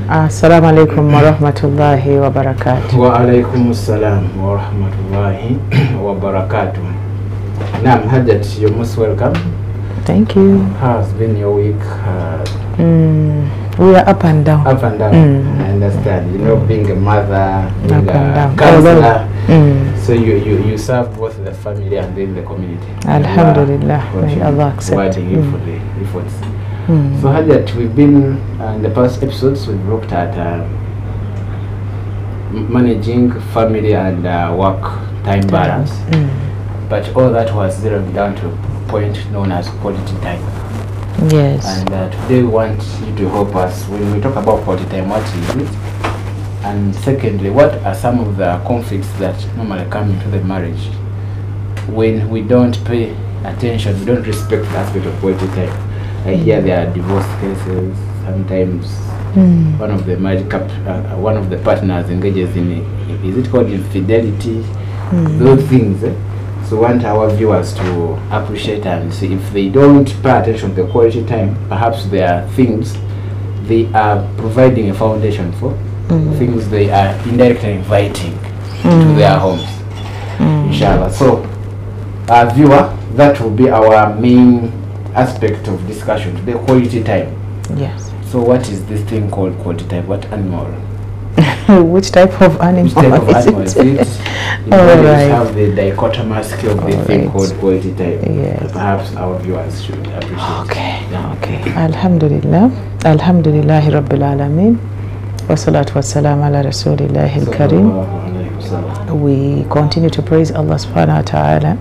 Assalamu alaikum wa rahmatullahi wa barakatuh. Wa alaikum assalam wa rahmatullahi wa barakatuh. Naam, Hajat, you're most welcome. Thank you. How's been your week? We are up and down. Up and down. I understand. You know, being a mother, being a down. counselor. So you serve both the family and then the community. Alhamdulillah. May Allah accept. Providing you for the efforts. So Hajat, we've been in the past episodes we've looked at managing family and work time balance, but all that was zeroed down to a point known as quality time. Yes. And today we want you to help us when we talk about quality time. What is it? And secondly, what are some of the conflicts that normally come into the marriage when we don't pay attention, we don't respect the aspect of quality time? I hear there are divorce cases. Sometimes one of the one of the partners engages in is it called infidelity? Those things. So we want our viewers to appreciate and see if they don't pay attention to the quality time. Perhaps there are things they are providing a foundation for, things they are indirectly inviting into their homes. Inshallah. So, viewer, that will be our main aspect of discussion, the quality time. Yes. So what is this thing called quality time? What animal? Which type of animal? Which type of animal is it? Have the dichotomous skill of the thing called quality time. Yes. Perhaps our viewers should appreciate. Okay. Alhamdulillah. Alhamdulillahi Rabbil Alameen. Wa salatu wa salam ala Rasulillahi al-Karim. We continue to praise Allah subhanahu wa ta'ala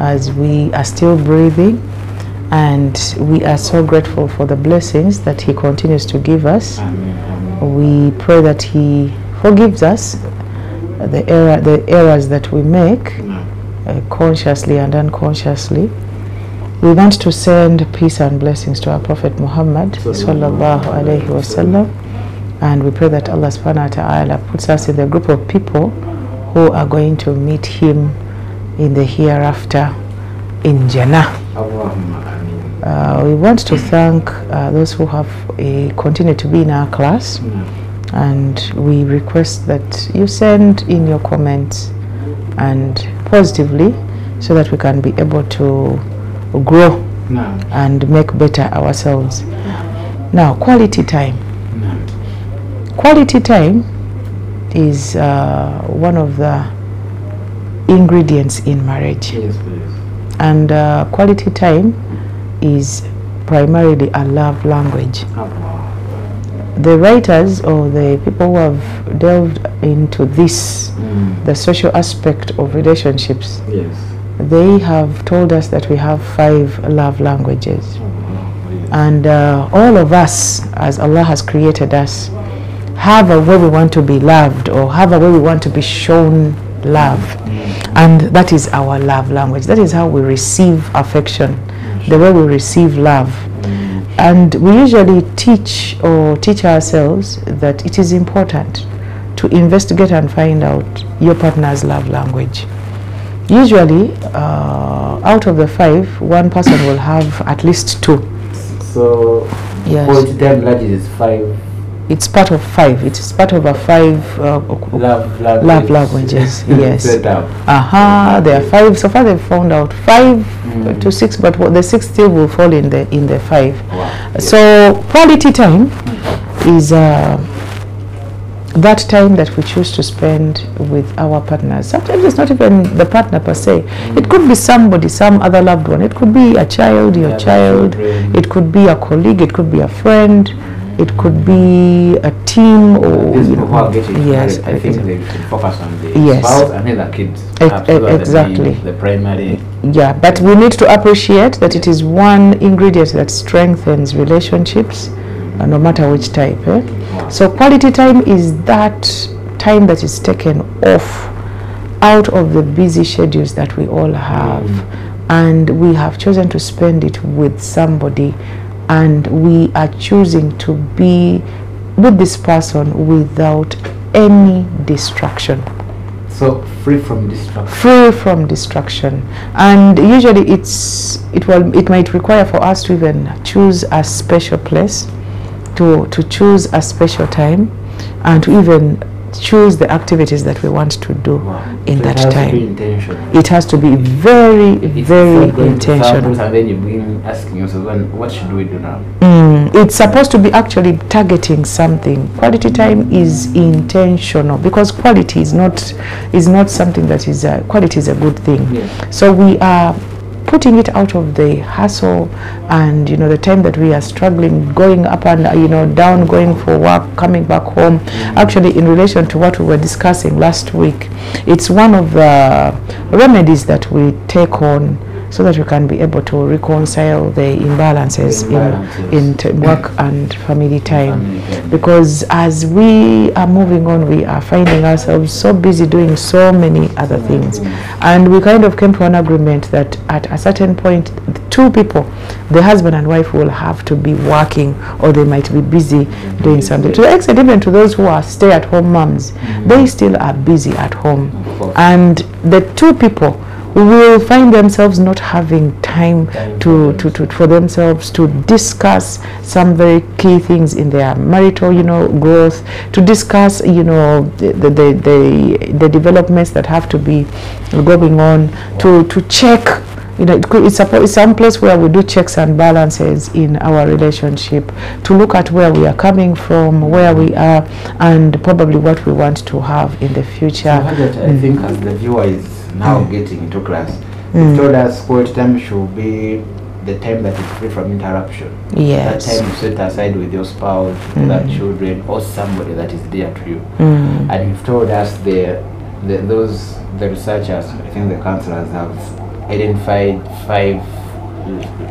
as we are still breathing. And we are so grateful for the blessings that He continues to give us. We pray that He forgives us the errors that we make consciously and unconsciously. We want to send peace and blessings to our Prophet Muhammad sallallahu alaihi wasallam, and we pray that Allah subhanahu wa ta'ala puts us in the group of people who are going to meet Him in the hereafter in Jannah. We want to thank those who have continued to be in our class, and we request that you send in your comments and positively so that we can be able to grow and make better ourselves. Now, quality time. Quality time is one of the ingredients in marriage. Yes, please. And quality time is primarily a love language. The writers or the people who have delved into this, the social aspect of relationships, they have told us that we have 5 love languages. And all of us, as Allah has created us, have a way we want to be loved or have a way we want to be shown love. And that is our love language. That is how we receive affection, the way we receive love. And we usually teach ourselves that it is important to investigate and find out your partner's love language. Usually, out of the 5, one person will have at least 2. So, quality time is 5. It's part of 5. It's part of a 5 love languages. Yes. There are 5. So far, they've found out 5 to 6, but the 6 still will fall in the 5. Wow. So quality time is that time that we choose to spend with our partners. Sometimes it's not even the partner per se. It could be somebody, some other loved one. It could be a child, your child. It could be a colleague. It could be a friend. It could be a team, or yes, I think they should focus on the spouse and the kids. Exactly. The primary. Yeah, but we need to appreciate that it is one ingredient that strengthens relationships, no matter which type. So quality time is that time that is taken off out of the busy schedules that we all have, and we have chosen to spend it with somebody. And we are choosing to be with this person without any distraction. So free from distraction. Free from distraction. And usually it might require for us to even choose a special place to choose a special time and to even choose the activities that we want to do in that time. It has to be very, very intentional. And then you've been asking yourself, what should we do now? It's supposed to be actually targeting something. Quality time is intentional, because quality is not something that is quality is a good thing. So we are putting it out of the hustle and the time that we are struggling, going up and down, going for work, coming back home. Actually, in relation to what we were discussing last week, it's one of the remedies that we take on so that we can be able to reconcile the imbalances in work and family time. Because as we are moving on, we are finding ourselves so busy doing so many other things. And we kind of came to an agreement that at a certain point, two people, the husband and wife, will have to be working, or they might be busy doing something. To the extent, even to those who are stay-at-home moms, they still are busy at home. And the two people will find themselves not having time for themselves to discuss some very key things in their marital growth, to discuss the developments that have to be going on, to check. It's some place where we do checks and balances in our relationship, to look at where we are coming from, where we are, and probably what we want to have in the future. So I think as the viewer is now getting into class, you told us quality time should be the time that is free from interruption. Yes. That time you set aside with your spouse, with children, or somebody that is dear to you. And you've told us the researchers, I think the counselors, have identified 5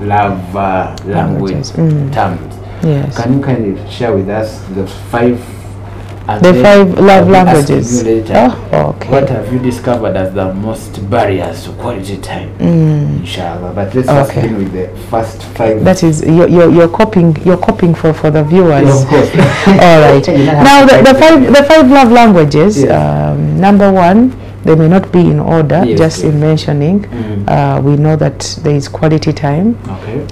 love language terms. Yes. Can you kind of share with us the 5 love languages? Okay. What have you discovered as the most barriers to quality time? Inshallah. But let's first begin with the first 5. That is, you're copying for the viewers. Yeah, of course. All right. Now the 5 love languages. Yes. Number 1. They may not be in order, just in mentioning. We know that there is quality time,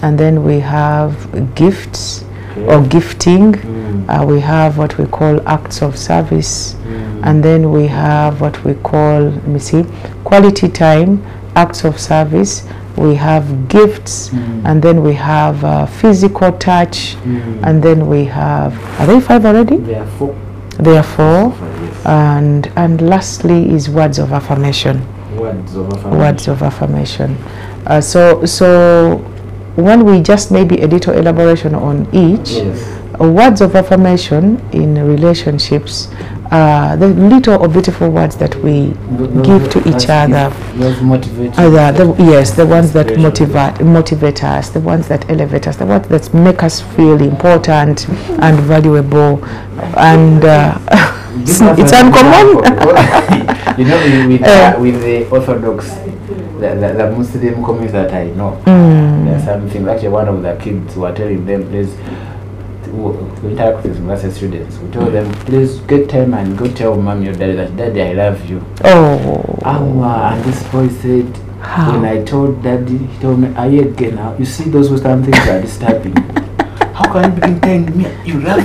and then we have gifts or gifting. We have what we call acts of service, and then we have what we call, quality time, acts of service. We have gifts, and then we have physical touch, and then we have, are they 5 already? There are 4. There are 4. And lastly is words of affirmation. Words of affirmation. So when we just maybe a little elaboration on each, words of affirmation in relationships, the little or beautiful words that we give to each other. Those motivate. The ones that motivate us, the ones that elevate us, the ones that make us feel important and valuable, and it's uncommon. With the Orthodox, the Muslim communities that I know, there's something. Actually, one of the kids were telling them, please, we interact with university students. We told them, please get time and go tell mommy or daddy that, daddy, I love you. And this boy said, when I told daddy, he told me, again, you see those Western things are disturbing. How can you begin telling me you love me?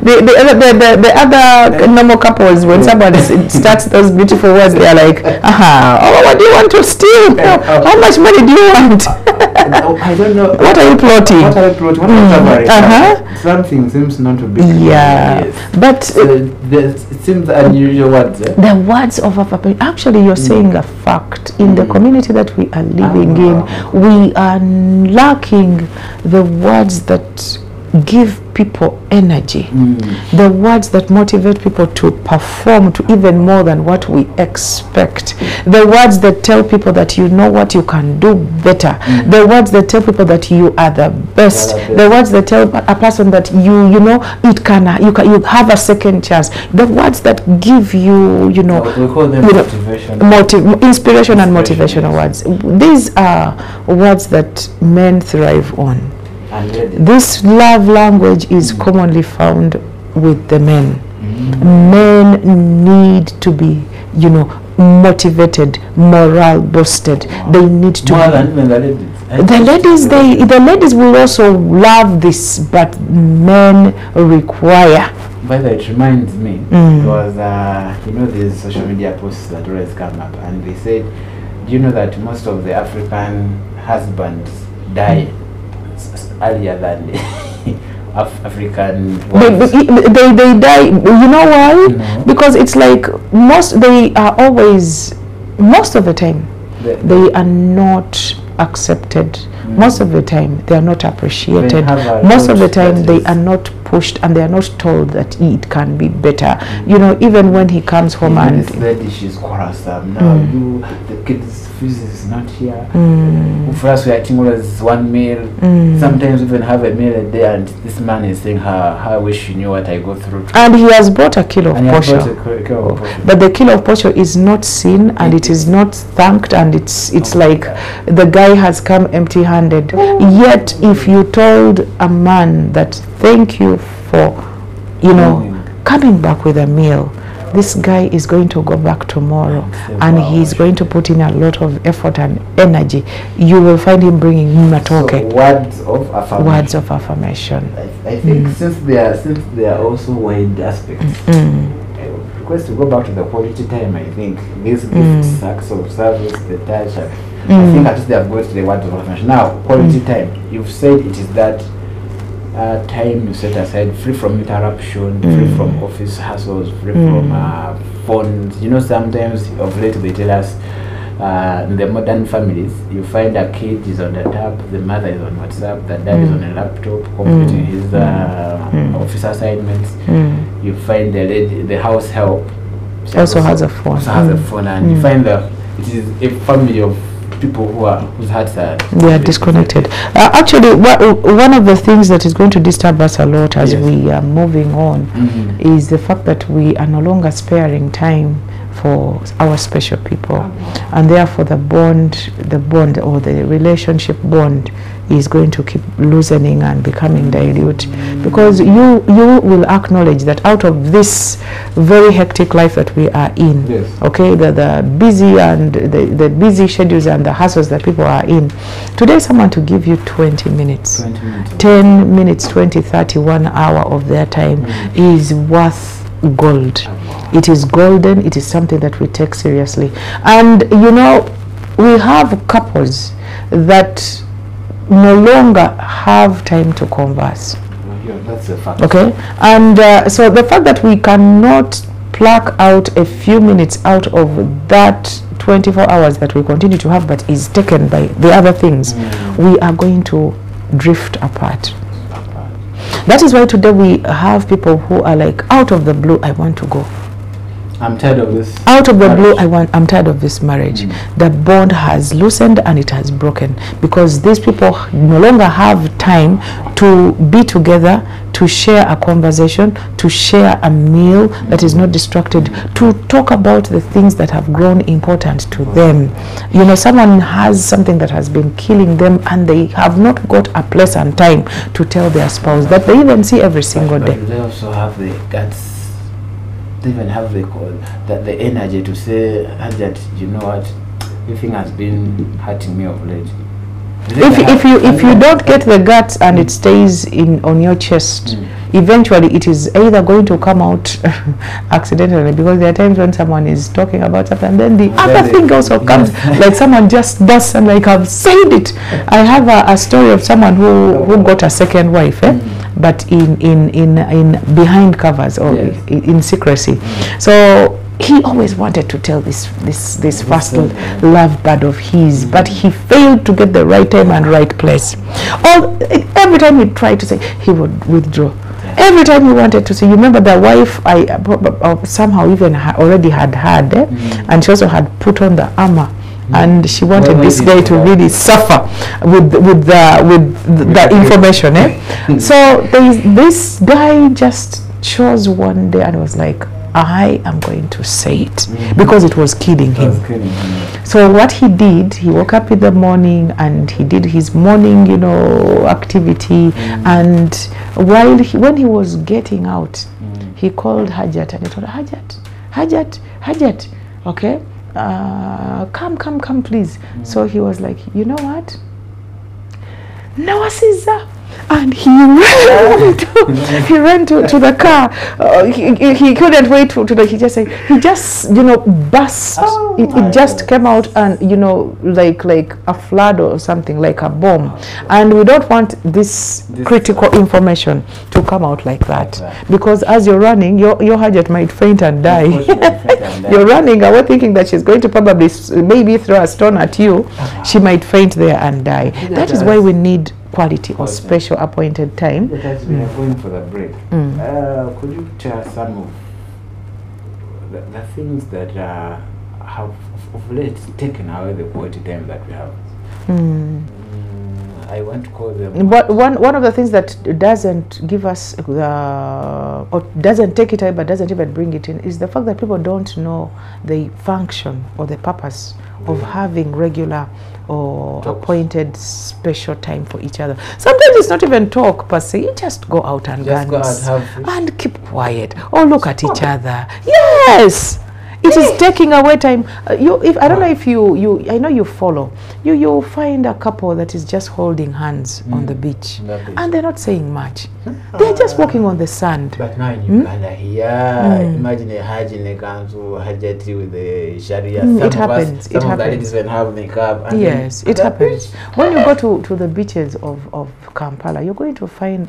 The other normal couples, when somebody starts those beautiful words, they are like, what do you want to steal? How much money do you want? I don't know. What are you plotting? What are you plotting? Something seems not to be. But it seems unusual words. The words of affirmation. Actually, you're saying a fact. In the community that we are living in, we are lacking the words that give people energy, the words that motivate people to perform to even more than what we expect, the words that tell people that you know what, you can do better, the words that tell people that you are the best, the words that tell a person that you have a second chance, the words that give you we call them inspiration and motivational words. These are words that men thrive on. This love language is commonly found with the men. Men need to be, motivated, morale boosted. They need to more than even the ladies. The ladies will also love this, but men require. By the way, it reminds me, it was, you know, these social media posts that always come up, and they said, do you know that most of the African husbands die earlier than the African wives? They die, you know why? No. Because it's like most of the time, they are not accepted. Most of the time they are not appreciated. Most of the time they are not pushed, and they are not told that it can be better. You know, even when he comes home and this lady, she's quarrelsome now. The kids' fees is not here. For us, we are eating always one meal. Sometimes we even have a meal a day, and this man is saying, how I wish you knew what I go through. And he has brought a kilo of posho, but the kilo of posho is not seen, and it is not thanked, and it's like the guy has come empty-handed. Yet if you told a man that thank you for, you know, coming back with a meal, this guy is going to go back tomorrow, and he's going to put in a lot of effort and energy, you will find him bringing matoke. So words of affirmation. Words of affirmation. I think since there are also wide aspects, I would request to go back to the quality time. I think these gifts, acts of service, the touch, I think at least they have got to the words of affirmation. Now, quality time, you've said it is that time you set aside, free from interruption, free from office hassles, free from phones. You know, sometimes of late they tell us in the modern families, you find a kid is on the tab, the mother is on WhatsApp, the dad is on a laptop completing his office assignments. You find the lady, the house help, also has a phone. And you find that it is a family of people whose hearts are disconnected. Actually, one of the things that is going to disturb us a lot as we are moving on is the fact that we are no longer sparing time for our special people, and therefore the bond or the relationship bond is going to keep loosening and becoming dilute, because you will acknowledge that out of this very hectic life that we are in, okay, the busy and the busy schedules and the hassles that people are in today, someone to give you 20 minutes, 10 minutes, 20, 30, 1 hour of their time is worth gold. It is golden. It is something that we take seriously. And you know, we have couples that no longer have time to converse. That's a fact. Okay, and so the fact that we cannot pluck out a few minutes out of that 24 hours that we continue to have, but is taken by the other things, we are going to drift apart. That is why today we have people who are like, out of the blue, I want to go. I'm tired of this. Out of the blue, I'm tired of this marriage. The bond has loosened and it has broken, because these people no longer have time to be together, to share a conversation, to share a meal that is not distracted, to talk about the things that have grown important to them. You know, someone has something that has been killing them, and they have not got a place and time to tell their spouse that they even see every single day. They also have the guts. They even have the energy to say, Hajat, you know what, this thing has been hurting me of late. If you don't get the guts and it stays on your chest, eventually it is either going to come out accidentally, because there are times when someone is talking about something and then the other thing also comes, like someone just does, and like, I've said it. I have a story of someone who got a second wife, but in behind covers, or in secrecy. So he always wanted to tell this first love bud of his, but he failed to get the right time and right place. Every time he tried to say, he would withdraw. Every time he wanted to say, you remember the wife I somehow even already had and she also had put on the armor, and she wanted this guy to really suffer with the information. So this guy just chose one day and was like, I am going to say it, because it was killing him. So what he did, he woke up in the morning and he did his morning, activity. And when he was getting out, he called Hajat and he told her, Hajat, okay, come, please. So he was like, you know what? Nawasiza. And he ran to the car. He couldn't wait to he just said, he just, you know, burst. It just came out, and, you know, like a flood or something, like a bomb. And we don't want this critical information to come out like that. Because as you're running, your Hajat might faint and die. You're running away thinking that she's going to probably maybe throw a stone at you. She might faint there and die. That is why we need quality or special appointed time. As we are going for the break, could you tell us some of the things that have of late taken away the quality time that we have? I want to call them. But one of the things that doesn't give us or doesn't take it away but doesn't even bring it in is the fact that people don't know the function or the purpose of having regular or appointed special time for each other. Sometimes it's not even talk per se. You just go out and dance and keep quiet or look at each other. Yes. It is taking away time. I don't know if you I know you follow. You find a couple that is just holding hands on the beach, and they're not saying much. They're just walking on the sand. But now in Uganda here, imagine a Hajj in a council, Hajjati with the Sharia. It happens. It happens. Even have makeup. Yes, it happens. When you go to the beaches of Kampala, you're going to find.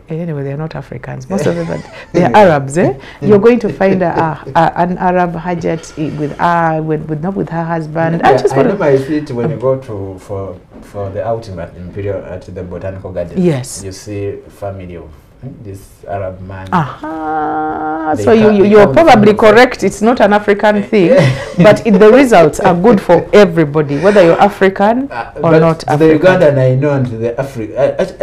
Anyway, they're not Africans. Most of them, they're Arabs. You're going to find an Arab Hajjat with her husband. I remember I see it when you go for the outing at Imperial at the Botanical Garden. Yes, you see a family of this Arab man. So you're probably correct. It's not an African thing, but the results are good for everybody, whether you're African or not African. The Ugandan I know, and the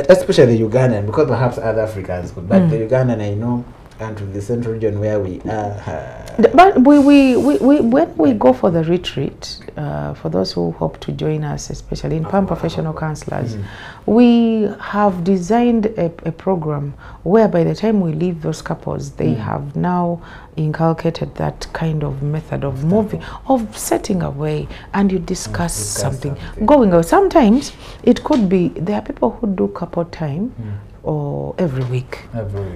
especially the Ugandan, because perhaps other Africans could, but the Ugandan I know, and to the central region where we are. But when we go for the retreat, for those who hope to join us, especially in PAM Professional Counselors, we have designed a program where by the time we leave those couples, they have now inculcated that kind of method of moving, of setting away, and you discuss something. Going out. Sometimes it could be, there are people who do couple time, or every week.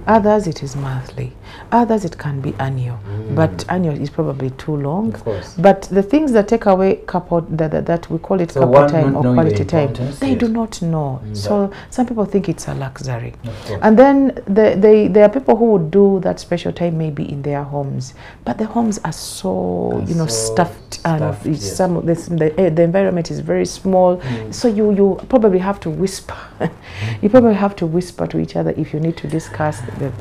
Others it is monthly. Others it can be annual. But annual is probably too long. Of course. But the things that take away couple that we call it couple time or quality time, they do not know. So some people think it's a luxury. And then there are people who would do that special time maybe in their homes, but the homes are so stuffed, and some of the environment is very small. So you probably have to whisper. You probably have to whisper to each other if you need to discuss the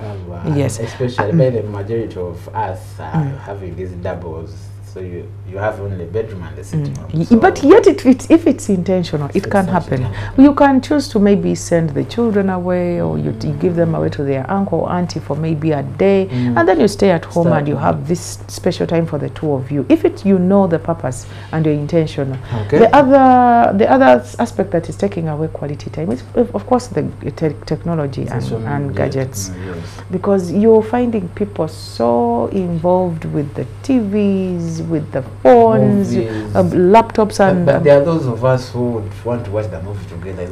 yes, especially by the majority of us having these doubles, so you have only bedroom and the sitting room. So but yet if it's intentional, it can happen. You can choose to maybe send the children away, or you give them away to their uncle or auntie for maybe a day, and then you stay at home and you have this special time for the two of you. If you know the purpose and you're intentional. The other aspect that is taking away quality time is, of course, the technology and gadgets, because you're finding people so involved with the TVs, with the phones, laptops, and but there are those of us who would want to watch the movie together.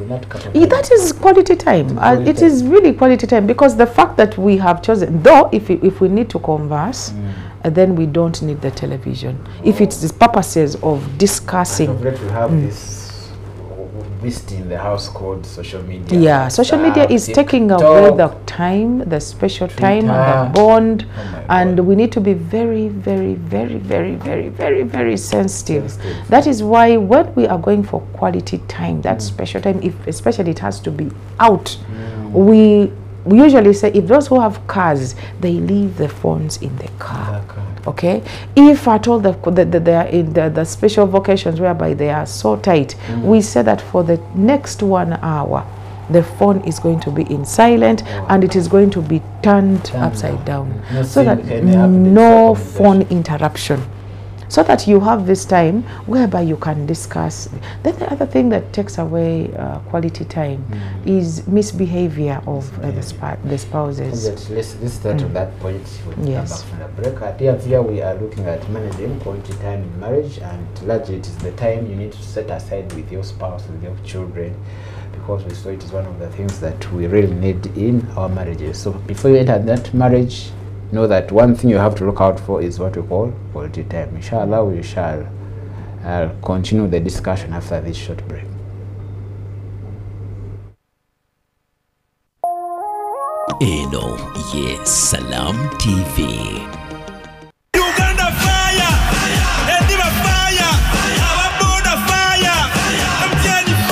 That is quality time. It is really quality time, because the fact that we have chosen, though if we need to converse, then we don't need the television. If it's the purposes of discussing, we have this beast in the house called social media. Yeah, social media is taking away the time, the special time, and the bond, and we need to be very, very, very, very, very, very, very sensitive. That is why when we are going for quality time, that special time, especially it has to be out, we usually say, if those who have cars, they leave the phones in the car. Okay, if at all they are in the special vocations whereby they are so tight, we say that for the next 1 hour, the phone is going to be in silent and it is going to be turned upside down, so that no phone interruption, so that you have this time whereby you can discuss. Then the other thing that takes away quality time is misbehavior of the spouses. Let's start on that point. Yes. From the break. Here we are looking at managing quality time in marriage, and largely it is the time you need to set aside with your spouse, with your children. because we saw it is one of the things that we really need in our marriages. So before you enter that marriage, know that one thing you have to look out for is what we call quality time. Inshallah, we shall continue the discussion after this short break. Eno ye Salam TV. Uganda fire, Ediba fire, Ababoda fire,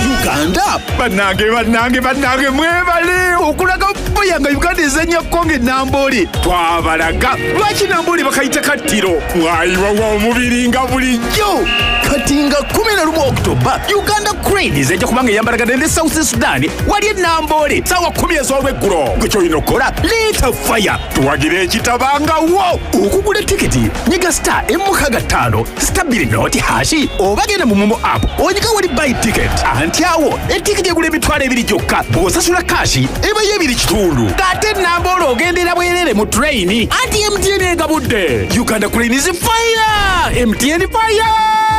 Uganda. Banange mwebale okulaga buyanga Uganda ezenya konge namboli twabalaga lwaki namboli bakayita katiro mwayiwa wa omubiri nga bulijjo katinga 11 Oktoba Uganda Crane ezajja kubanga yambalaga ne South Sudan wali namboli sawa 10 ez'olweggulo gwecho inokola leta fire tuwagire ekitabanga wo okugula tiketi nyiga star M65 stabili noti hashi obagenda mu Momo app onyika wali buy ticket anti awo etiketi egula emitwalo 2 gyokka bw'osasula kashi eba y'ebiri kitundu ng'ate namboli ogendera bwerere mu train anti MTN egabudde Uganda Crane is fire MTN fire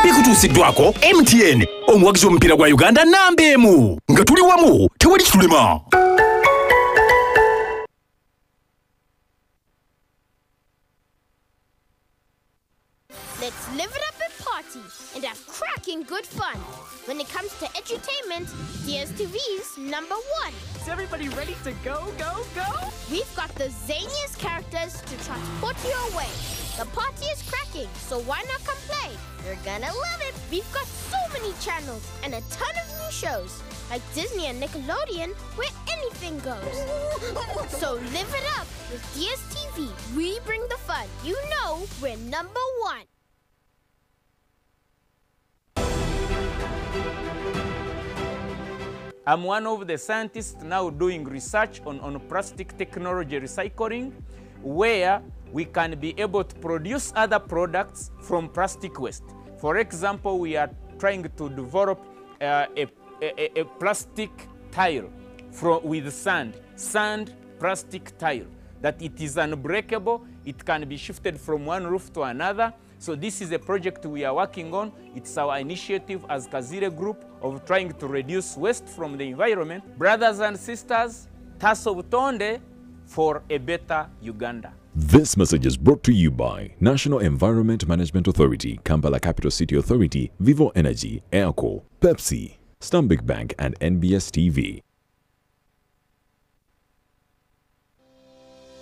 bikutuusiddwako MTN omuwagizi w'omupiira gwa Uganda namba emu nga tuli wamu tewali kitulema. Let's live it up and party and have cracking good fun. When it comes to edutainment, DSTV's #1. Is everybody ready to go? We've got the zaniest characters to transport you away. The party is cracking, so why not come play? You're gonna love it. We've got so many channels and a ton of new shows, like Disney and Nickelodeon, where anything goes. So live it up with DSTV. We bring the fun. You know we're #1. I'm one of the scientists now doing research on plastic technology recycling, where we can be able to produce other products from plastic waste. For example, we are trying to develop a plastic tile with sand plastic tile, that it is unbreakable, it can be shifted from one roof to another. So this is a project we are working on. It's our initiative as Kazire Group of trying to reduce waste from the environment. Brothers and sisters, taso butonde for a better Uganda. This message is brought to you by National Environment Management Authority, Kampala Capital City Authority, Vivo Energy, Airco, Pepsi, Stanbic Bank and NBS TV.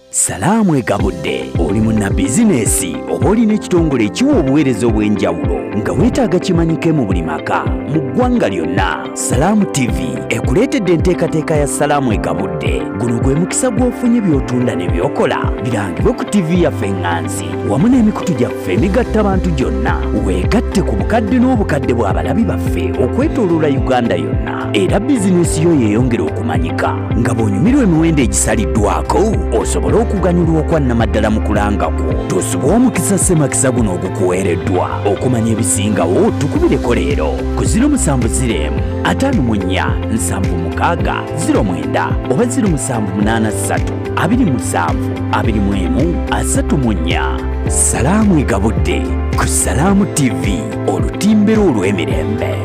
Salaamu egabudde oli munna bizinesi oba olina ekitongole ekiwa obuweereza obw'enjawulo nga weetaaga kimanyike mu buli maka mu ggwanga lyonna. Salaamu TV ekuleetedde enteekateeka ya Salaamu egabudde. Guno gwe mukisa gw'ofunye by'otunda ne by'okola birangibwe ku TV yaffe Enganzi wamu n'emikutu gyaffe emigatta abantu gyonna. Weegatte ku bukadde n'obukadde bw'abalabi baffe okwetooloola Uganda yonna, era bizinesi yo yeeyongera okumanyika nga bw'onyumirwa emiwendo egisaliddwako osobola okuganyulwa okwannamaddala mu kulangako. Tosobwa omukisa ssemakisa guno ogukuweereddwa. Okumanya ebisingawo tukubireko leero ku 070 54 76 09 oba 0783 27 21 34. Salaamu egabudde ku Salaamu TV, olutimbero olw'emirembe.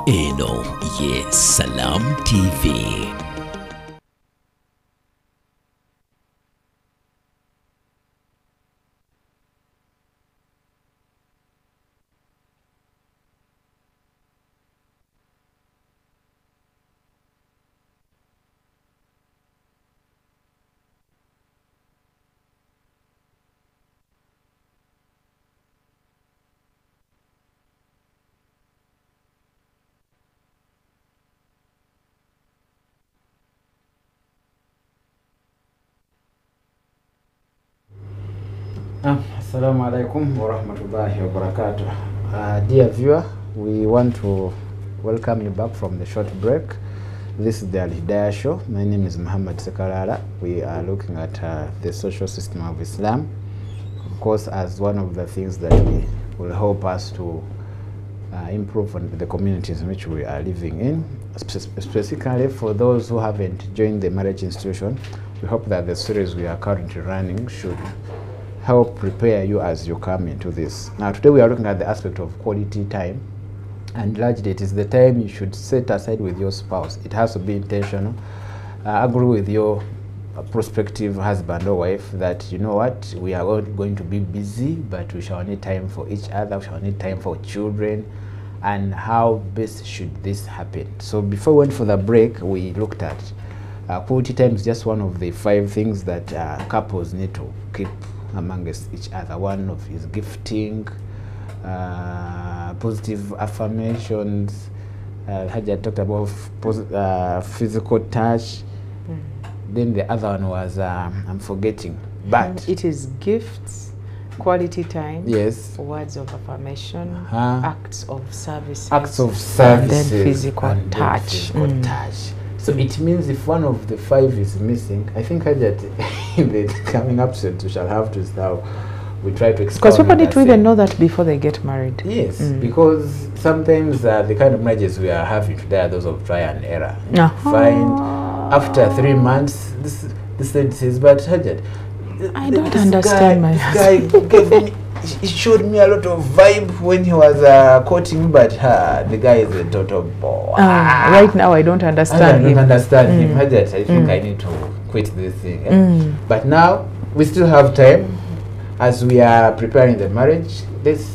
Eno ye Salaamu TV. Assalamu alaikum wa rahmatullahi wa barakatuh. Dear viewer, we want to welcome you back from the short break. This is the Alhidaayah show. My name is Muhammad Sekarara. We are looking at the social system of Islam, of course, as one of the things that will help us to improve on the communities in which we are living in. Specifically for those who haven't joined the marriage institution, we hope that the series we are currently running should help prepare you as you come into this. Now today we are looking at the aspect of quality time, And largely it is the time you should set aside with your spouse. It has to be intentional. Agree with your prospective husband or wife that, you know what, we are all going to be busy, but we shall need time for each other, we shall need time for children, and how best should this happen. So before we went for the break, we looked at quality time is just one of the 5 things that couples need to keep amongst each other. One of is gifting, positive affirmations. Hajja talked about physical touch. Then the other one was I'm forgetting, but it is gifts, quality time, yes, words of affirmation, acts of service, and then physical touch. So it means if one of the 5 is missing, I think that in the coming episode we shall have to start. We try to explain. Because people need to even know that before they get married. Yes, because sometimes the kind of marriages we are having today are those of trial and error. Find after 3 months, this is, but Hajat, I don't understand my husband. This guy gave me, he showed me a lot of vibe when he was courting, but the guy is a total bore. Right now I don't understand him. I think I need to quit this thing. But now we still have time. As we are preparing the marriage, let's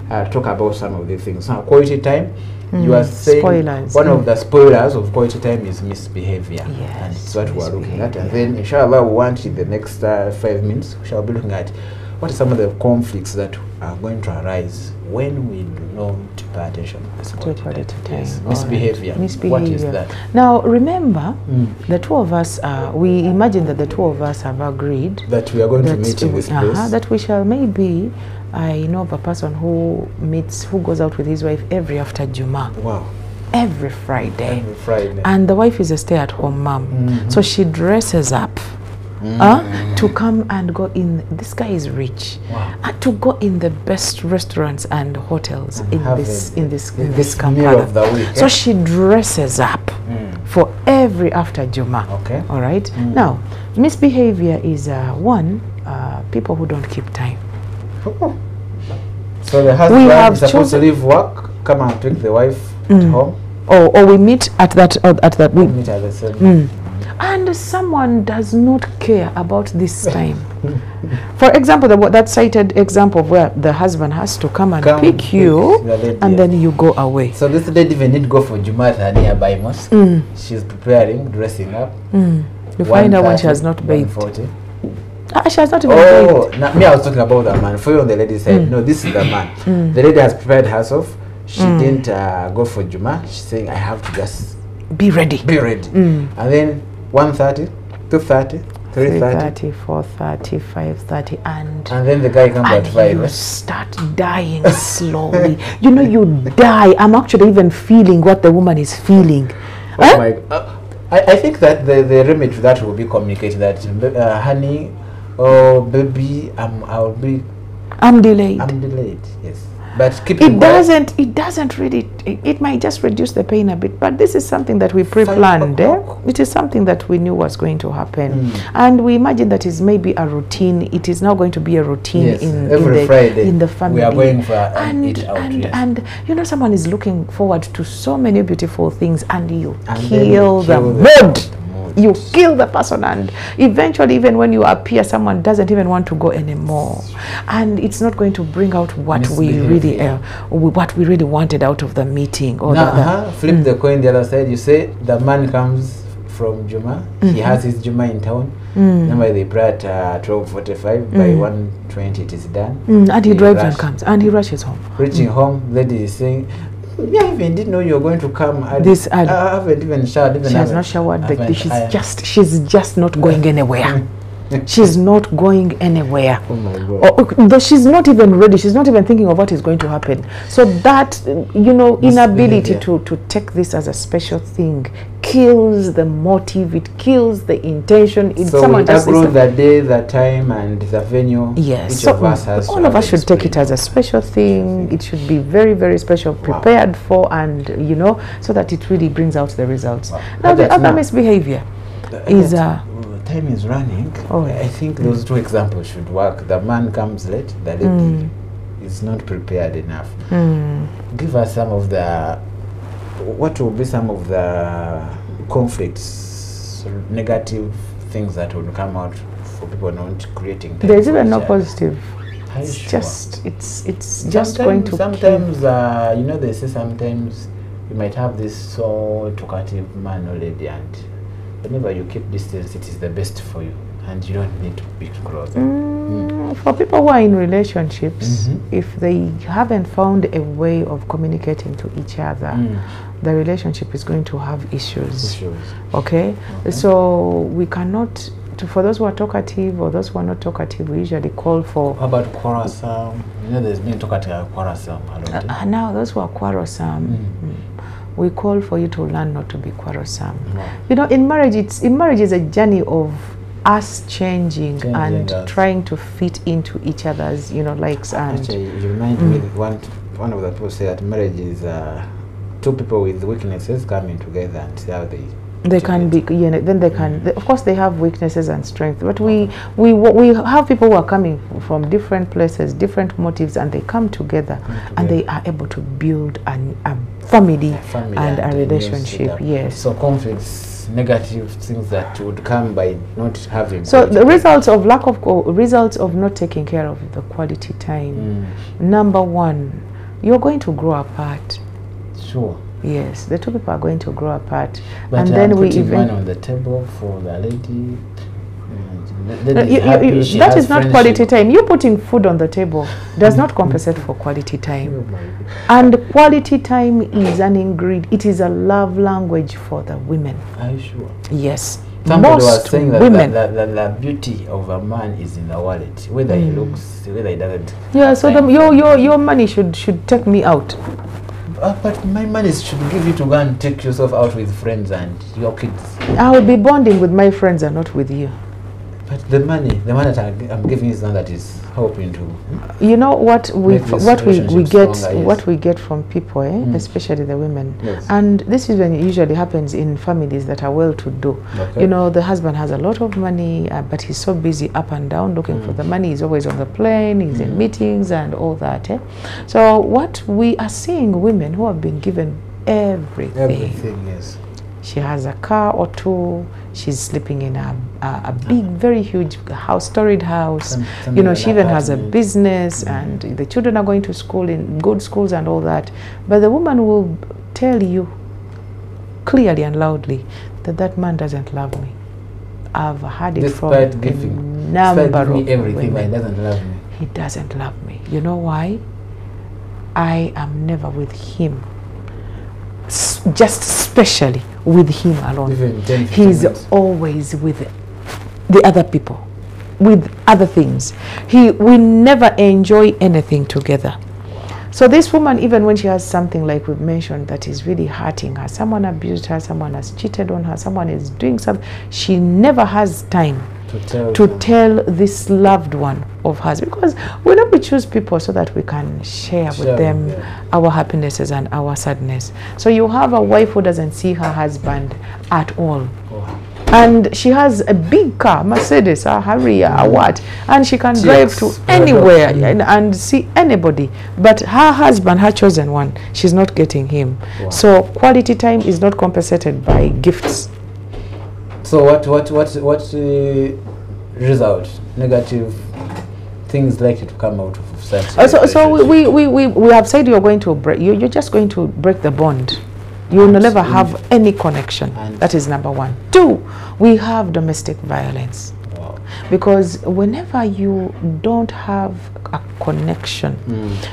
talk about some of these things. Now, quality time, you are saying spoilers. One of the spoilers of quality time is misbehavior. Yes, and it's what we are looking at. And then, inshallah, we want in the next 5 minutes, we shall be looking at what are some of the conflicts that are going to arise when we do not pay attention to quality time. Yes. Misbehavior. What is that? Now, remember, the 2 of us, we imagine that the 2 of us have agreed that we are going to meet in this place. That we shall maybe, I know of a person who goes out with his wife every after Juma. Wow. Every Friday. Every Friday. And the wife is a stay-at-home mom. So she dresses up. To come and go in, this guy is rich. Wow. To go in the best restaurants and hotels and in this Kampala. Of the week, so she dresses up for every after Juma. Okay. All right. Now, misbehavior is people who don't keep time. So the husband is supposed to leave work, come and take the wife at home. Or we meet at that. We meet at the same. And someone does not care about this time. For example, that cited example of where the husband has to come and pick you, and then you go away. So this lady even need to go for Jumat at nearby mosque. She's preparing, dressing up. You find her when she has not bathed. She has not even bathed. Me, I was talking about the man. For you on the lady side, no, this is the man. The lady has prepared herself. She didn't go for Juma. She's saying, I have to just be ready. And then 1:30, 2:30, 3:30, 4:30, 5:30, and then the guy comes at 5. You start dying slowly. You know, you die. I'm actually even feeling what the woman is feeling. Oh my God. I think that the remedy to that will be communicated that, honey, oh baby, I'm delayed. I'm delayed. Yes. But keep it doesn't really, it might just reduce the pain a bit, but this is something that we pre-planned. It is something that we knew was going to happen, and we imagine that is maybe a routine. It is now going to be a routine every Friday in the family. We are going for an eat out. And you know, someone is looking forward to so many beautiful things, and you kill the mood. You kill the person, and eventually, even when you appear, someone doesn't even want to go anymore, and it's not going to bring out what we really wanted out of the meeting. Or flip the coin the other side. You say the man comes from Juma. He has his Juma in town. Remember, they pray at 12:45. By 1:20 it is done. And he drives and comes, and he rushes home. Reaching home, lady is saying, I even didn't know you were going to come. I haven't even showered. She has not showered, but she's just not going anywhere. She's not going anywhere. Oh my God. Though she's not even ready. She's not even thinking of what is going to happen. So that, you know, inability to take this as a special thing kills the motive. It kills the intention. So someone just the day, the time, and the venue. Yes. So all of us should take it as a special thing. It should be very, very special, prepared for, and you know, so that it really brings out the results. Now the other misbehavior is time is running. I think those 2 examples should work. The man comes late, the lady is not prepared enough. Give us some of the, what will be some of the conflicts, negative things that would come out for people not creating time. There's even no positive. It's sure? It's just going to sometimes you know, they say sometimes you might have this so talkative man or lady, and whenever you keep distance, it is the best for you, and you don't need to be close. For people who are in relationships, if they haven't found a way of communicating to each other, the relationship is going to have issues. Okay? So we cannot, for those who are talkative or those who are not talkative, we usually call for... How about quarrelsome? You know, there's been talkative quarrelsome. Now, those who are quarrelsome, we call for you to learn not to be quarrelsome. You know, in marriage is a journey of us changing and trying to fit into each other's, you know, likes and... Actually, you remind me, one of the people say that marriage is two people with weaknesses coming together and see how they can be, you know, then they can, of course they have weaknesses and strength, but we have people who are coming from different places, different motives, and they come together and they are able to build a family and a relationship. Yes. So conflicts, negative things that would come by not having. So the results of results of not taking care of the quality time. Number one, you're going to grow apart. Sure. Yes, the two people are going to grow apart, but and then we even one on the table for the lady. That is not quality time. You putting food on the table does not compensate for quality time. And quality time is an ingredient. It is a love language for the women. Are you sure? Yes. Somebody was saying that women, the beauty of a man is in the wallet, whether he looks, whether he doesn't. Yeah. So your money should take me out. But my money should give you to go and take yourself out with friends and your kids. I will be bonding with my friends and not with you. But the money that I'm giving is one that is helping to. You know what we get from people, especially the women, and this is when it usually happens in families that are well-to-do. You know, the husband has a lot of money, but he's so busy up and down looking for the money. He's always on the plane. He's in meetings and all that. So what we are seeing, women who have been given everything. Everything, yes. She has a car or two. She's sleeping in a big, very huge house, storied house. You know, she even has a business, and the children are going to school in good schools and all that. But the woman will tell you clearly and loudly that that man doesn't love me. I've had it from a number of everything, but he doesn't love me. He doesn't love me. You know why? I am never with him. Just especially with him alone. He's always with the other people, with other things. We never enjoy anything together. So this woman, even when she has something like we've mentioned that is really hurting her, someone abused her, someone has cheated on her, someone is doing something, she never has time to tell this loved one of hers, because we choose people so that we can share with them our happinesses and our sadness. So you have a wife who doesn't see her husband at all. And she has a big car, Mercedes, a Harrier, a what, and she can drive to anywhere and see anybody. But her husband, her chosen one, she's not getting him. So quality time is not compensated by gifts. So what result, negative things likely to come out of such? So we have said you're going to break. You're just going to break the bond. You will never have any connection. That is number one. Two, we have domestic violence. Because whenever you don't have a connection,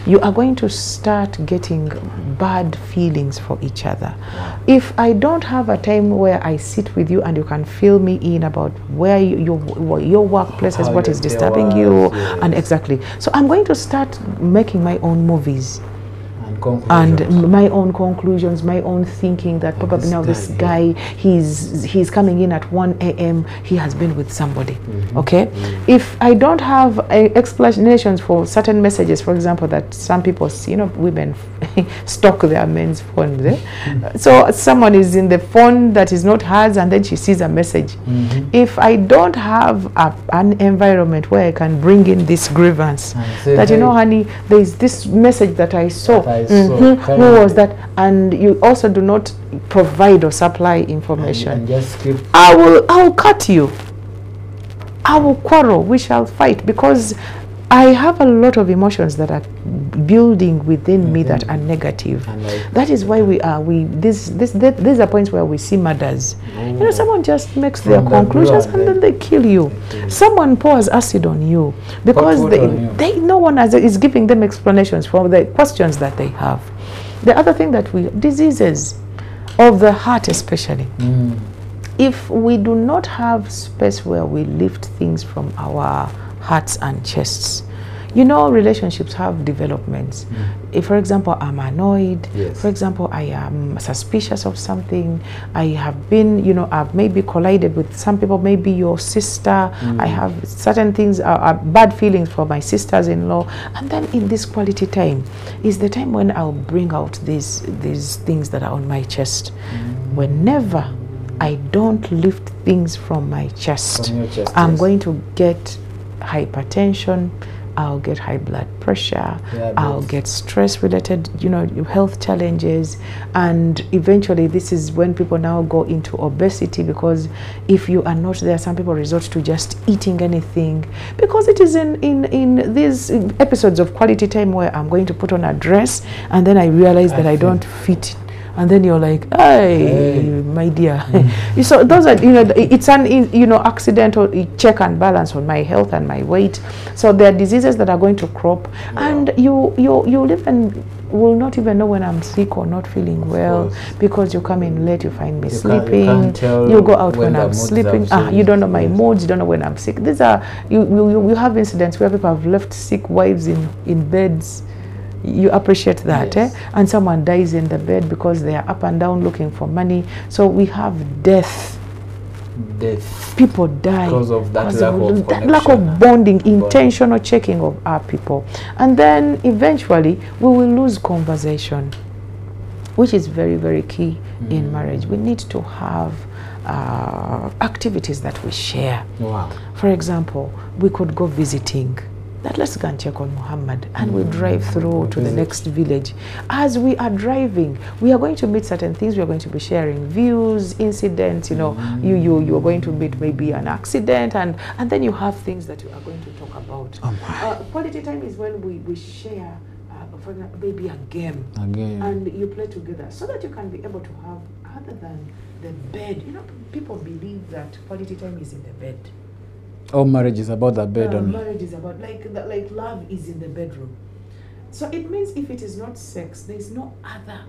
you are going to start getting bad feelings for each other. If I don't have a time where I sit with you and you can fill me in about where your workplace is, what is disturbing you, and exactly. So I'm going to start making my own movies. and my own conclusions, my own thinking that probably now this guy, he's coming in at 1 a.m. he has been with somebody. Okay, if I don't have explanations for certain messages, for example, that some people see, women stalk their men's phones. So someone is in the phone that is not hers, and then she sees a message. If I don't have an environment where I can bring in this grievance, that honey, there is this message that I saw. Who was that? And you also do not provide or supply information. I'll cut you. I will quarrel. We shall fight, because I have a lot of emotions that are building within me that are negative. That is why these are points where we see murders. Someone just makes their conclusions and then they kill you. Someone pours acid on you because no one is giving them explanations for the questions that they have. The other thing that diseases of the heart especially. If we do not have space where we lift things from our hearts and chests, relationships have developments. If, for example, I'm annoyed, for example, I am suspicious of something, I have been, I've maybe collided with some people, maybe your sister, I have certain things, bad feelings for my sisters-in-law, and then in this quality time is the time when I'll bring out these things that are on my chest. Whenever I don't lift things from my chest, I'm going to get hypertension, I'll get high blood pressure, I'll get stress-related, health challenges, and eventually this is when people now go into obesity, because if you are not there, some people resort to just eating anything, because it is in these episodes of quality time where I'm going to put on a dress and then I realize that I don't fit. And then you're like, hey, my dear. So those are, it's an, accidental check and balance on my health and my weight. So there are diseases that are going to crop, and you live and will not even know when I'm sick or not feeling well, because you come in late, you find me sleeping. You go out when I'm sleeping. You don't know my moods. You don't know when I'm sick. These are you have incidents where people have left sick wives in beds. You appreciate that, and someone dies in the bed because they are up and down looking for money. So we have death. People die because of that lack of bonding, intentional checking of our people. And then eventually we will lose conversation, which is very, very key in marriage. We need to have activities that we share. For example, we could go visiting. Let's go and check on Muhammad, and we drive through to the next village. As we are driving, we are going to meet certain things. We are going to be sharing views, incidents. You are going to meet maybe an accident, and then you have things that you are going to talk about. Quality time is when we share, for example, maybe a game, and you play together, so that you can be able to have, other than the bed. People believe that quality time is in the bed. Oh, marriage is about the bed. Marriage is about like love is in the bedroom. So it means if it is not sex, there is no other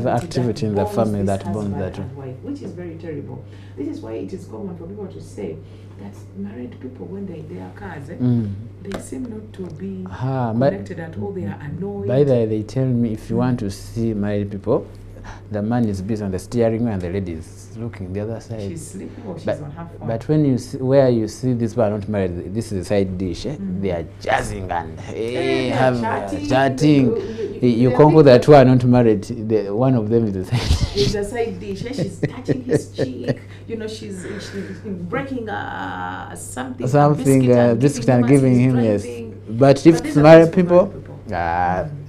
activity in the family that bonds that, which is very terrible. This is why it is common for people to say that married people, when they are cars, they seem not to be connected at all. They are annoyed. By the way, they tell me if you want to see married people, the man is busy on the steering wheel and the lady is looking the other side. She's sleeping or she's on her phone. But when you see, where you see this one not married, this is a side dish. They are jazzing and chatting. You conquer that two are not married. One of them is the side dish. It's a side dish. She's touching his cheek. She's breaking something. Biscuit and giving him, yes. But if it's married people,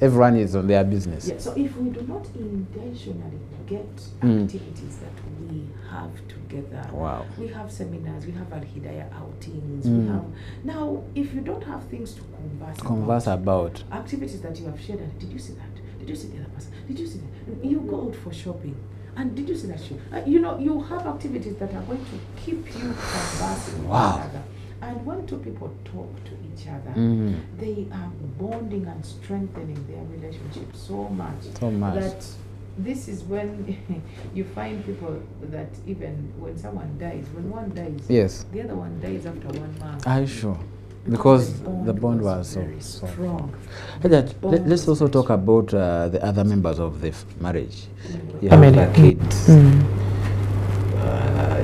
everyone is on their business. So if we do not intentionally get activities that we have together, we have seminars, we have Alhidaayah outings, we have, now if you don't have things to converse about, activities that you have shared, and did you see that? Did you see the other person? Did you see that? You go out for shopping, and did you see that shoe? You have activities that are going to keep you conversing with each other. And when two people talk to each other, they are bonding and strengthening their relationship so much that this is when you find people that even when someone dies, when one dies, the other one dies after 1 month. Are you sure? Because the bond was so strong. Let's also talk about the other members of the marriage. You have the kids.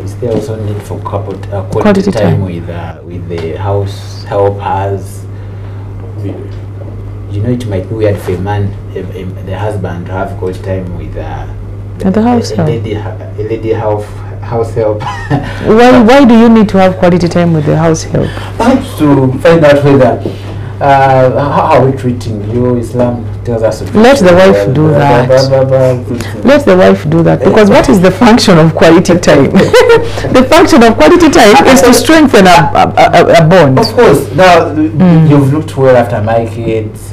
Is there also need for quality time with the house helpers? You know, it might be weird for a man, the husband, to have quality time with the house help. A lady house help. Why do you need to have quality time with the house help? Perhaps to find out whether how are we treating you. Islam tells us to let the wife do that. Let the wife do that, because what is the function of quality time? The function of quality time is to strengthen a bond. Of course. Now you've looked well after my kids.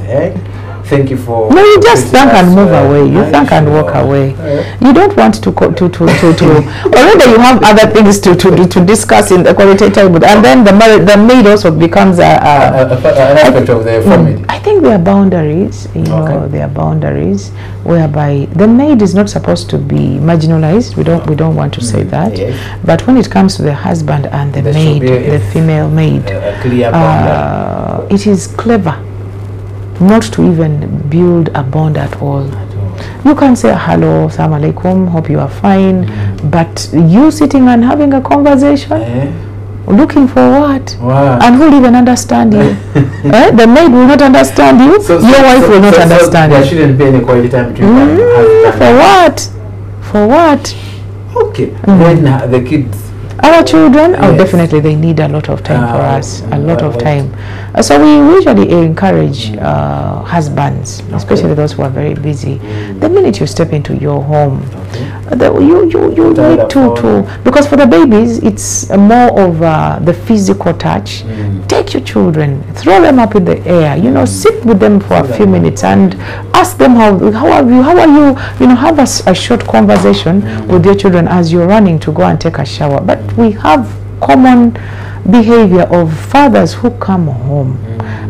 Thank you for. No, you just thank and move away. You thank and walk away. You don't want to already you have other things to discuss in the quality time, and then the maid also becomes an aspect of the family. I think there are boundaries. You know, there are boundaries whereby the maid is not supposed to be marginalized. We don't want to say that. Yes. But when it comes to the husband and the maid, the female maid, a clear boundary. It is clever not to even build a bond at all. You can say hello, assalamu alaikum, hope you are fine, but you sitting and having a conversation, looking for what? And who will even understand you? The maid will not understand you. Your wife will not understand you. There shouldn't be any quality time between them. For what? For what? Okay. Then the kids. Our children, definitely they need a lot of time for us, a lot of time. So we usually encourage husbands, especially those who are very busy. The minute you step into your home, you need to, because for the babies, it's more of the physical touch. Take your children, throw them up in the air, you know, sit with them for a few minutes and ask them how are you, you know, have a short conversation with your children as you're running to go and take a shower. But we have common behavior of fathers who come home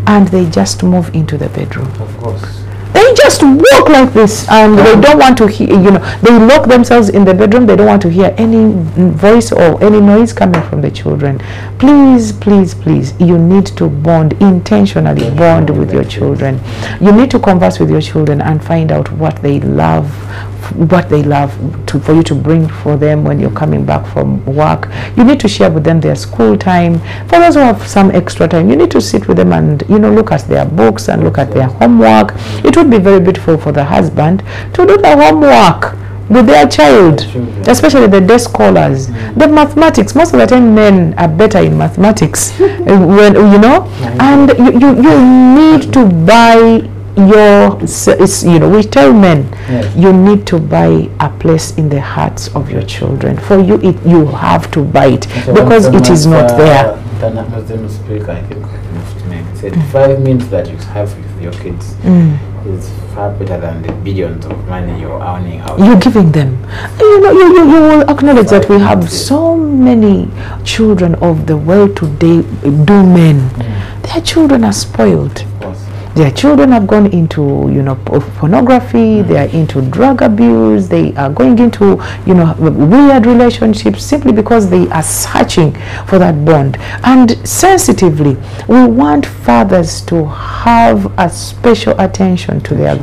and they just move into the bedroom. Of course. They just walk like this and they don't want to hear, you know, they lock themselves in the bedroom. They don't want to hear any voice or any noise coming from the children. Please, please, please, you need to bond, intentionally bond with your children. You need to converse with your children and find out what they love, for you to bring for them when you're coming back from work. You need to share with them their school time. For those who have some extra time, you need to sit with them and, you know, look at their books and look at their homework. It would be very beautiful for the husband to do the homework with their child, especially the day scholars. The mathematics, most of the time men are better in mathematics, when, you know, and you need to buy you know, we tell men, you need to buy a place in the hearts of your children. For you, you have to buy it, because it is not there. Muslim speaker, I think, said 5 minutes that you have with your kids is far better than the billions of money you're earning out. You're giving them. You know, you will acknowledge that we have so many children of the well-to-do men. Their children are spoiled. Their children have gone into, you know, pornography. They are into drug abuse. They are going into, you know, weird relationships simply because they are searching for that bond. And sensitively, we want fathers to have a special attention to their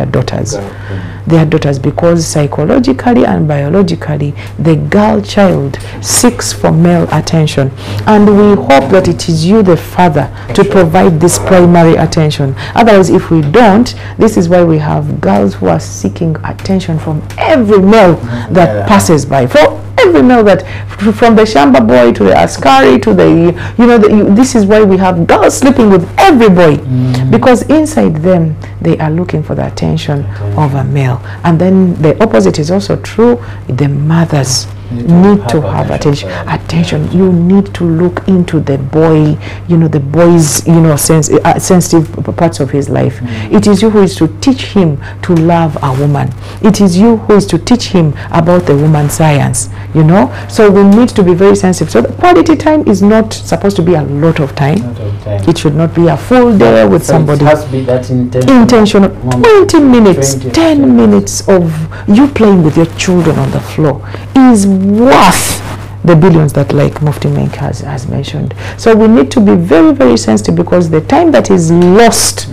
daughters, because psychologically and biologically, the girl child seeks for male attention, and we hope that it is you, the father, to provide this primary attention. Otherwise, if we don't, this is why we have girls who are seeking attention from every male that passes by. For every male, that from the shamba boy to the askari to the, you know, this is why we have girls sleeping with every boy, because inside them they are looking for the attention of a male. And then the opposite is also true. The mothers need to have attention. You need to look into the boy, you know, the boy's, you know, sensitive parts of his life. It is you who is to teach him to love a woman. It is you who is to teach him about the woman science, you know. So we need to be very sensitive. So the quality time is not supposed to be a lot of time. It should not be a full day with somebody. It has to be that intentional. 20 minutes, 10 minutes of you playing with your children on the floor is worth the billions that like Mufti Menk has mentioned. So we need to be very, very sensitive, because the time that is lost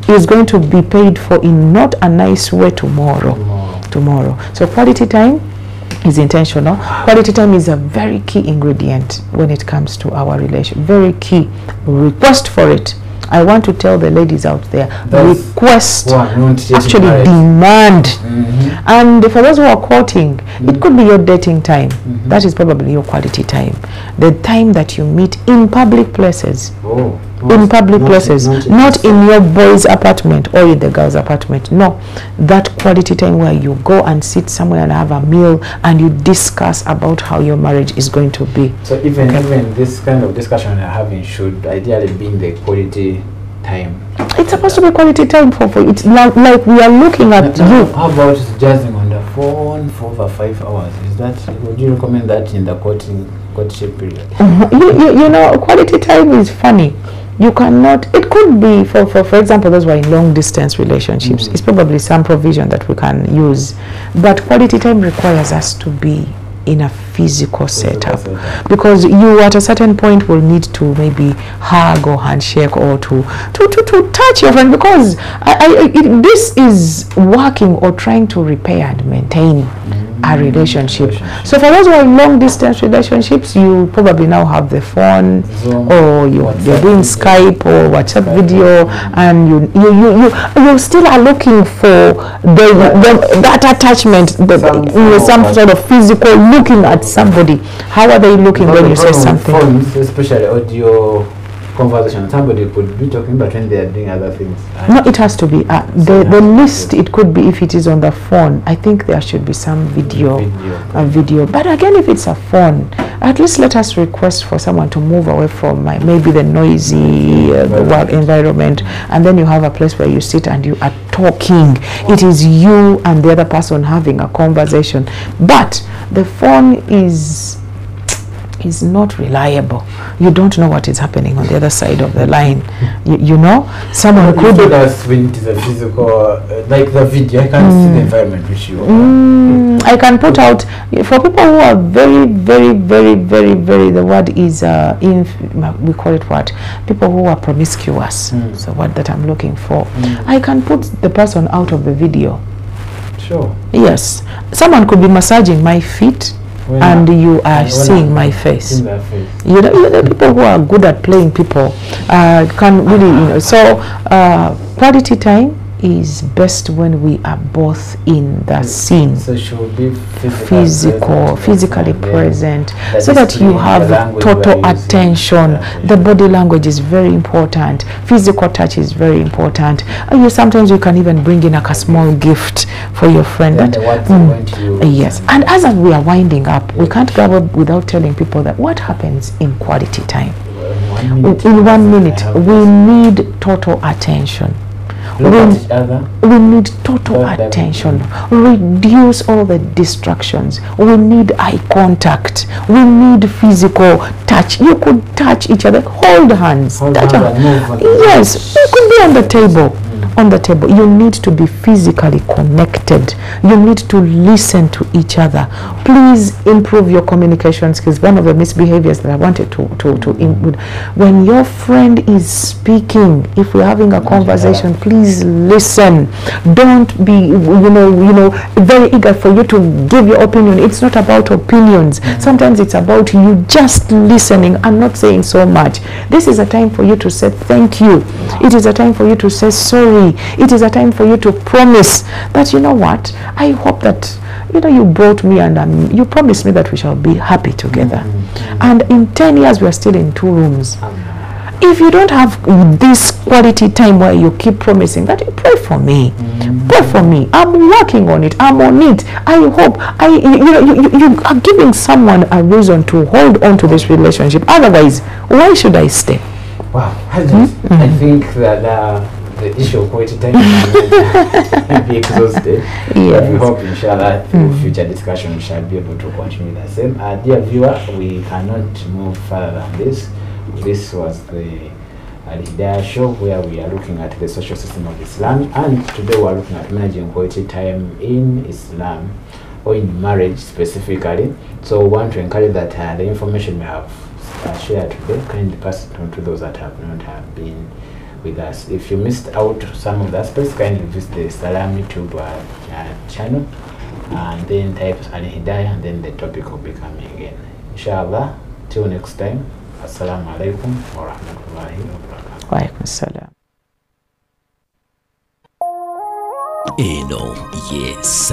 is going to be paid for in not a nice way tomorrow. So quality time is intentional. Quality time is a very key ingredient when it comes to our relation. Very key. Request for it. I want to tell the ladies out there, request, actually demand. And for those who are courting, it could be your dating time. That is probably your quality time. The time that you meet in public places. In public places, not in your boy's apartment or in the girl's apartment. No, that quality time where you go and sit somewhere and have a meal and you discuss about how your marriage is going to be. So even this kind of discussion we're having should ideally be in the quality time. It's supposed to be quality time for it's like we are looking at you. How about jazzing on the phone for over 5 hours? Is that, would you recommend that in the courtship period? You know, quality time is funny. You cannot, it could be for example, those who are in long distance relationships, it's probably some provision that we can use, but quality time requires us to be in a physical setup, because you at a certain point will need to maybe hug or handshake or to touch your friend, because this is working or trying to repair and maintain a relationship. So for those who are in long distance relationships, you probably now have the phone, or you're doing Skype or WhatsApp video, and you still are looking for that attachment, some sort of physical looking at somebody. How are they looking when you say something? Phones, especially audio conversation, somebody could be talking, but when they are doing other things. No, it has to be the least it could be. If it is on the phone, I think there should be some video. But again, if it's a phone, at least let us request for someone to move away from maybe the noisy work environment, and then you have a place where you sit and you are talking. It is you and the other person having a conversation. But the phone is not reliable. You don't know what is happening on the other side of the line. You know, someone could be when it is a physical, like the video. I can see the environment which you are. I can put out for people who are very, very, very, very, very. The word is we call it what? People who are promiscuous. So what that I'm looking for. I can put the person out of the video. Sure. Yes, someone could be massaging my feet, and you are seeing my face. You know, the people who are good at playing people can really, you know. So quality time is best when we are both in the scene. So should be physically present, so that you have total attention. The body language is very important. Physical touch is very important. Sometimes you can even bring in a small gift for your friend. Yes. And as we are winding up, we can't go without telling people that what happens in quality time. In 1 minute, we need total attention. We need total attention. Reduce all the distractions. We need eye contact. We need physical touch. You could touch each other, hold hands. Yes, you could be on the table. On the table, you need to be physically connected. You need to listen to each other. Please improve your communication skills. One of the misbehaviors that I wanted to include, when your friend is speaking, if we're having a conversation, please listen. Don't be very eager for you to give your opinion. It's not about opinions. Sometimes it's about you just listening and not saying so much. This is a time for you to say thank you. It is a time for you to say sorry. It is a time for you to promise that, you know what, I hope that, you brought me and you promised me that we shall be happy together. And in 10 years, we are still in 2 rooms. If you don't have this quality time where you keep promising that, you pray for me. Pray for me. I'm working on it. I'm on it. I hope you are giving someone a reason to hold on to this relationship. Otherwise, why should I stay? Wow. I think that the issue of quality time will be exhausted. But we hope, inshallah, through future discussion, we shall be able to continue the same. Dear viewer, we cannot move further than this. This was the Alhidaayah show, where we are looking at the social system of Islam, and today we are looking at managing quality time in Islam. or in marriage specifically. So we want to encourage that the information we have shared today kindly pass it on to those that have not been with us. If you missed out some of the aspects, kindly visit the Salam YouTube channel and then type Alhidaayah, and then the topic will be coming again. Inshallah, till next time. Assalamu alaikum wa rahmatullahi wa barakatuh. Wa alaikum assalam. Eno, yes.